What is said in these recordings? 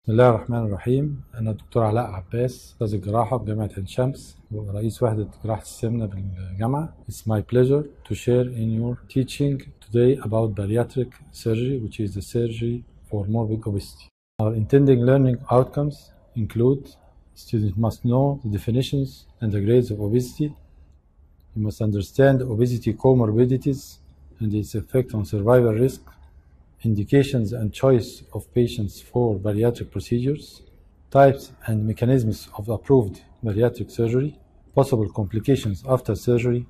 بسم الله الرحمن الرحيم. أنا الدكتور علاء عباس، أستاذ الجراحة بجامعة عين شمس ورئيس وحدة جراحة السمنة بالجامعة. It's my pleasure to share in your teaching today about bariatric surgery, which is the surgery for morbid obesity. Our intended learning outcomes include students must know the definitions and the grades of obesity. You must understand obesity comorbidities and its effect on survival risk, indications and choice of patients for bariatric procedures, types and mechanisms of approved bariatric surgery, possible complications after surgery,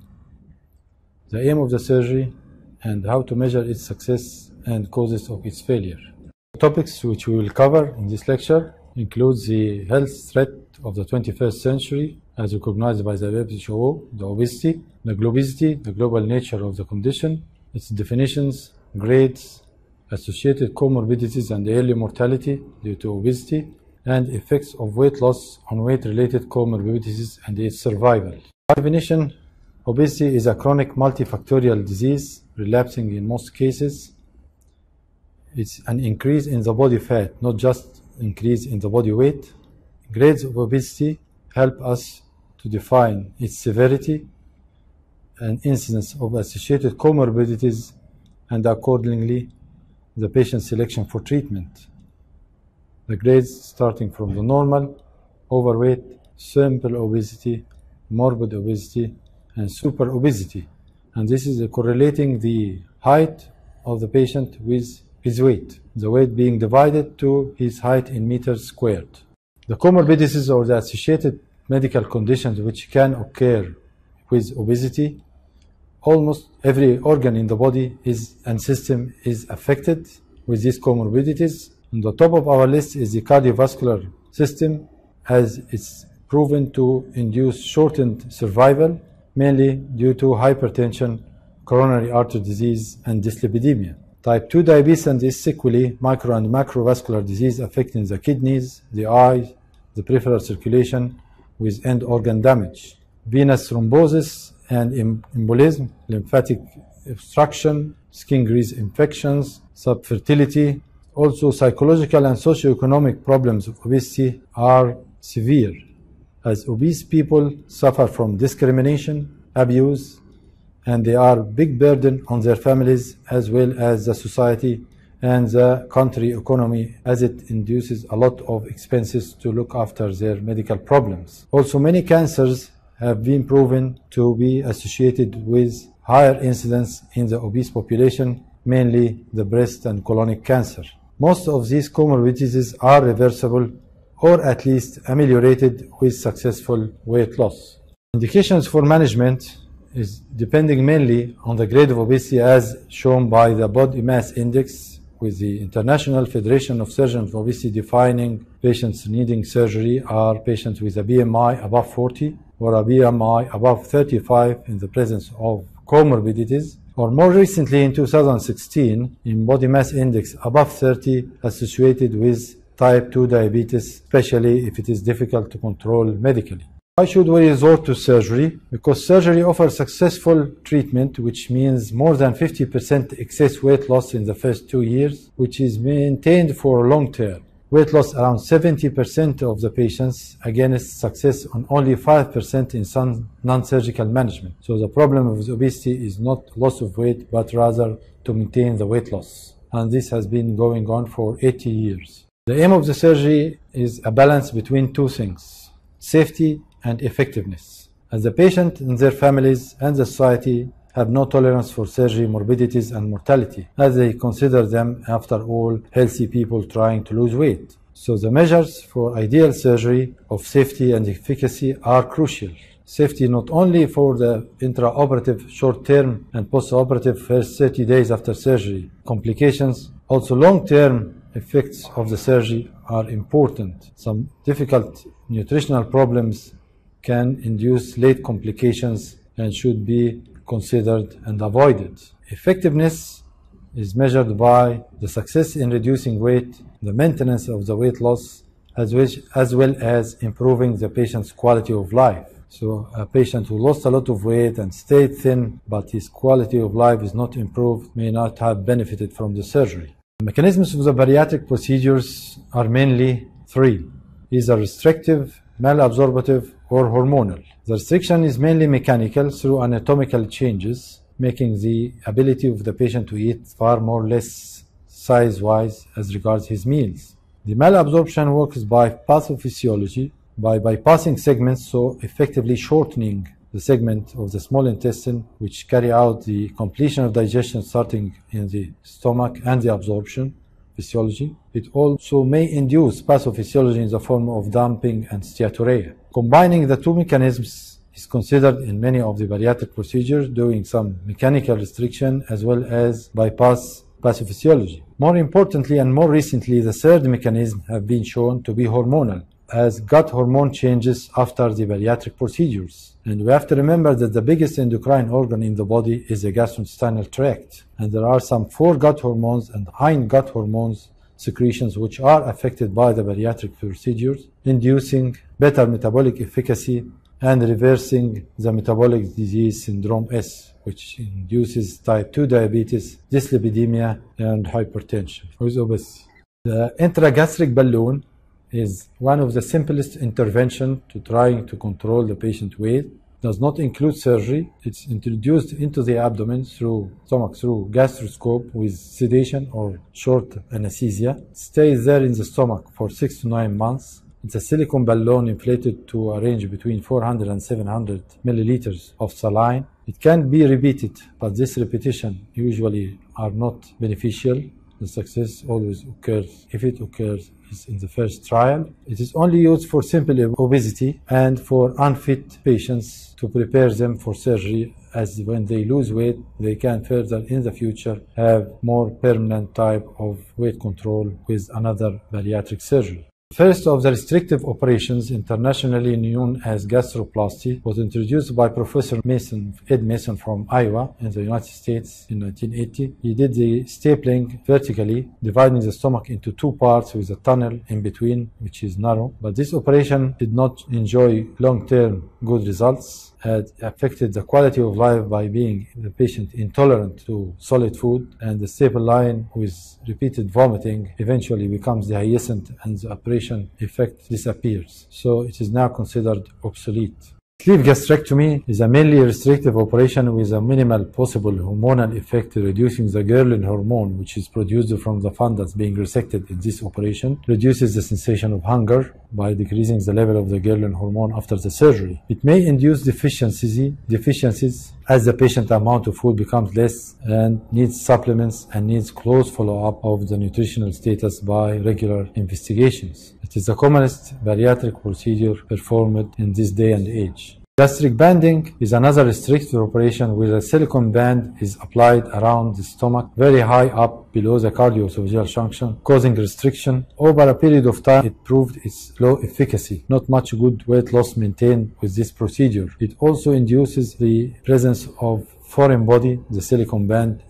the aim of the surgery, and how to measure its success and causes of its failure. The topics which we will cover in this lecture include the health threat of the 21st century as recognized by the WHO, the obesity, the globicity, the global nature of the condition, its definitions, grades, associated comorbidities and early mortality due to obesity, and effects of weight loss on weight-related comorbidities and its survival. By definition, obesity is a chronic multifactorial disease, relapsing in most cases. It's an increase in the body fat, not just increase in the body weight. Grades of obesity help us to define its severity and incidence of associated comorbidities and accordingly the patient selection for treatment. The grades starting from the normal, overweight, simple obesity, morbid obesity, and super obesity. And this is correlating the height of the patient with his weight, the weight being divided to his height in meters squared. The comorbidities or the associated medical conditions which can occur with obesity, almost every organ in the body and system is affected with these comorbidities. On the top of our list is the cardiovascular system, as it's proven to induce shortened survival, mainly due to hypertension, coronary artery disease, and dyslipidemia. Type 2 diabetes and its sequelae, micro and macrovascular disease affecting the kidneys, the eyes, the peripheral circulation with end organ damage. Venous thrombosis and embolism, lymphatic obstruction, skin grease infections, subfertility. Also, psychological and socioeconomic problems of obesity are severe, as obese people suffer from discrimination, abuse, and they are a big burden on their families as well as the society and the country economy, as it induces a lot of expenses to look after their medical problems. Also, many cancers have been proven to be associated with higher incidence in the obese population, mainly the breast and colonic cancer. Most of these comorbidities are reversible or at least ameliorated with successful weight loss. Indications for management is depending mainly on the grade of obesity as shown by the body mass index, with the International Federation of Surgeons of Obesity defining patients needing surgery are patients with a BMI above 40 or a BMI above 35 in the presence of comorbidities, or more recently in 2016 in body mass index above 30 associated with type 2 diabetes, especially if it is difficult to control medically. Why should we resort to surgery? Because surgery offers successful treatment, which means more than 50% excess weight loss in the first 2 years, which is maintained for long term. Weight loss around 70% of the patients, against success on only 5% in some non-surgical management. So the problem with obesity is not loss of weight, but rather to maintain the weight loss. And this has been going on for 80 years. The aim of the surgery is a balance between two things: safety and effectiveness, as the patient and their families and the society have no tolerance for surgery, morbidities, and mortality, as they consider them, after all, healthy people trying to lose weight. So the measures for ideal surgery of safety and efficacy are crucial. Safety not only for the intraoperative short-term and post-operative first 30 days after surgery complications, also long-term effects of the surgery are important. Some difficult nutritional problems can induce late complications and should be considered and avoided. Effectiveness is measured by the success in reducing weight, the maintenance of the weight loss, as well as improving the patient's quality of life. So a patient who lost a lot of weight and stayed thin, but his quality of life is not improved, may not have benefited from the surgery. The mechanisms of the bariatric procedures are mainly three, either restrictive, malabsorptive, or hormonal. The restriction is mainly mechanical through anatomical changes, making the ability of the patient to eat far more or less size-wise as regards his meals. The malabsorption works by pathophysiology, by bypassing segments, so effectively shortening the segment of the small intestine which carry out the completion of digestion starting in the stomach and the absorption physiology. It also may induce pathophysiology in the form of dumping and steatorrhea. Combining the two mechanisms is considered in many of the bariatric procedures, doing some mechanical restriction as well as bypass pathophysiology. More importantly and more recently, the third mechanism have been shown to be hormonal, as gut hormone changes after the bariatric procedures. And we have to remember that the biggest endocrine organ in the body is the gastrointestinal tract. And there are some foregut hormones and hindgut hormones secretions which are affected by the bariatric procedures, inducing better metabolic efficacy and reversing the metabolic disease syndrome S, which induces type 2 diabetes, dyslipidemia, and hypertension with obesity. The intragastric balloon is one of the simplest interventions to trying to control the patient weight. Does not include surgery. It's introduced into the abdomen through stomach, through gastroscope with sedation or short anesthesia. Stays there in the stomach for 6 to 9 months. It's a silicone balloon inflated to a range between 400 and 700 milliliters of saline. It can be repeated, but this repetition usually are not beneficial. The success always occurs, if it occurs, is in the first trial. It is only used for simple obesity and for unfit patients to prepare them for surgery, as when they lose weight, they can further in the future have more permanent type of weight control with another bariatric surgery. First of the restrictive operations, internationally known as gastroplasty, was introduced by Professor Ed Mason from Iowa in the United States in 1980. He did the stapling vertically, dividing the stomach into two parts with a tunnel in between, which is narrow. But this operation did not enjoy long-term good results. Had affected the quality of life by being the patient intolerant to solid food, and the staple line with repeated vomiting eventually becomes dehiscent and the operation effect disappears. So it is now considered obsolete. Sleeve gastrectomy is a mainly restrictive operation with a minimal possible hormonal effect, reducing the ghrelin hormone, which is produced from the fundus being resected in this operation, reduces the sensation of hunger by decreasing the level of the ghrelin hormone after the surgery. It may induce deficiencies as the patient amount of food becomes less and needs supplements and needs close follow-up of the nutritional status by regular investigations. It is the commonest bariatric procedure performed in this day and age. Gastric banding is another restrictive operation where a silicone band is applied around the stomach very high up below the cardioesophageal junction, causing restriction. Over a period of time, it proved its low efficacy. Not much good weight loss maintained with this procedure. It also induces the presence of foreign body, the silicone band,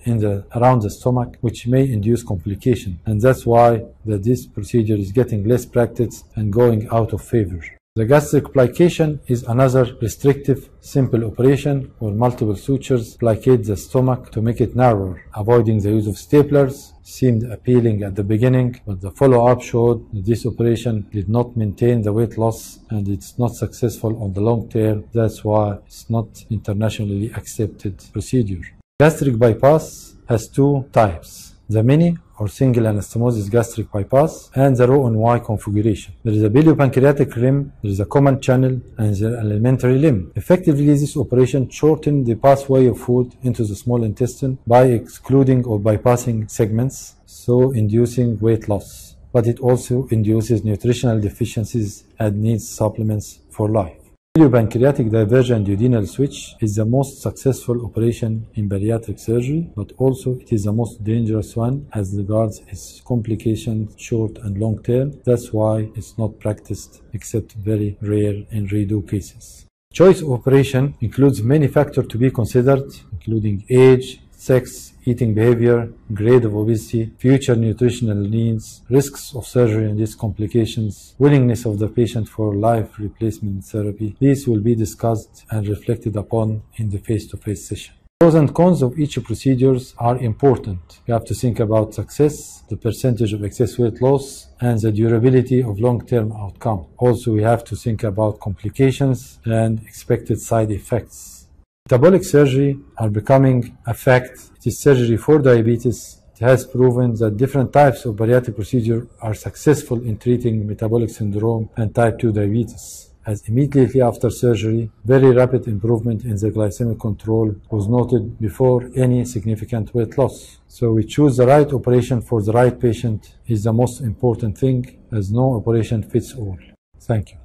around the stomach, which may induce complication. And that's why this procedure is getting less practiced and going out of favor. The gastric plication is another restrictive, simple operation where multiple sutures plicate the stomach to make it narrower. Avoiding the use of staplers seemed appealing at the beginning, but the follow-up showed that this operation did not maintain the weight loss and it's not successful on the long term. That's why it's not internationally accepted procedure. Gastric bypass has two types: the mini or single anastomosis gastric bypass and the Roux en Y configuration. There is a biliopancreatic limb, there is a common channel, and the alimentary limb. Effectively, this operation shortened the pathway of food into the small intestine by excluding or bypassing segments, so inducing weight loss. But it also induces nutritional deficiencies and needs supplements for life. Biliopancreatic divergent duodenal switch is the most successful operation in bariatric surgery, but also it is the most dangerous one as regards its complications, short and long term. That's why it's not practiced except very rare in redo cases. Choice of operation includes many factors to be considered, including age, sex, eating behavior, grade of obesity, future nutritional needs, risks of surgery and its complications, willingness of the patient for life replacement therapy. These will be discussed and reflected upon in the face-to-face session. Pros and cons of each procedures are important. You have to think about success, the percentage of excess weight loss, and the durability of long-term outcome. Also, we have to think about complications and expected side effects. Metabolic surgery are becoming a fact. It is surgery for diabetes. It has proven that different types of bariatric procedure are successful in treating metabolic syndrome and type 2 diabetes, as immediately after surgery, very rapid improvement in the glycemic control was noted before any significant weight loss. So we choose the right operation for the right patient is the most important thing, as no operation fits all. Thank you.